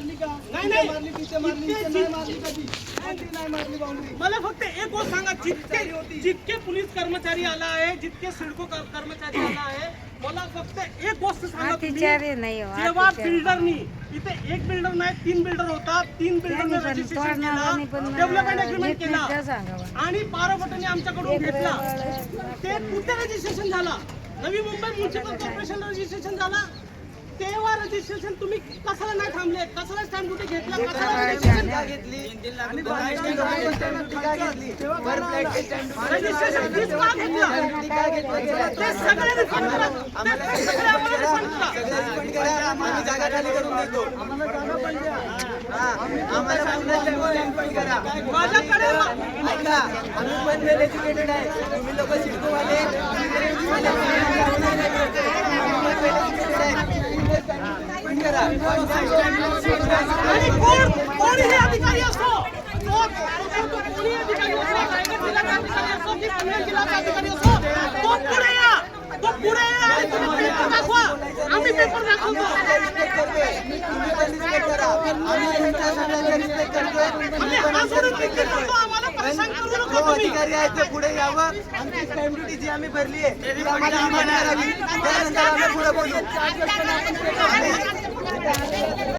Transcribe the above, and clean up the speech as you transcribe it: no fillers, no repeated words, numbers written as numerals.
मारली का? नाही, नाही. मारली, तिथे मारली, इथे नाही मारली कधी. कोणती नाही मारली बाउंड्री. मला फक्त एक गोष्ट सांगा, जितके पोलीस कर्मचारी आला आहे, जितके सिडको कर्मचारी आला आहे, मला फक्त एक गोष्ट सांगा तुम्ही, जेव्हा बिल्डरनी इथे एक बिल्डर नाही 3 बिल्डर होता, 3 बिल्डरने रजिस्ट्रेशन केला, डेव्हलपमेंट अग्रीमेंट केला आणि 12 कोटींनी आमच्याकडून घेतला. ते कुठे रजिस्ट्रेशन झाला? Navi Mumbai municipal corporation registration झाला. तेव्हा रजिस्ट्रेशन तुम्ही कशाला नाही थांबले? कशाला स्टॅम्प कुठे घेतला? कशाला रजिस्ट्रेशन घेतली आणि रजिस्ट्रेशन फीस का घेतली? रजिस्ट्रेशन फीस का घेतला? ते सगळे रिफंड करा. ते सगळे आम्हाला रिफंड करा. आम्ही जागा खाली करून देतो. आम्हाला जागा पण द्या. आम्हाला रिफंड करा. माझ्याकडे ऐका, आम्ही पण वेल एज्युकेटेड आहे. तुम्ही लोक शिकवाले आणि कोणीही अधिकारी असो, कोणी अधिकारी असो, रायगड जिल्ह्याचा अधिकारी असो की पुणे जिल्ह्याचा अधिकारी असो, तो पुढे या, तो पुढे या आणि तुम्ही पेपर दाखवा. आम्ही पेपर दाखवतो. तुम्ही पण रिस्पेक्ट करा. आम्ही तुमच्या सगळ्यांचा रिस्पेक्ट करतोय. आम्ही हा सोडून तिकीट करतो. आम्हाला परेशान करू नका जो तुम्ही. अधिकारी आहेत ते पुढे यावं. आमची स्टॅम्प ड्युटी जी आम्ही भरली आहे ती आम्हाला करावी. त्यानंतर आम्ही पुढे बोलू.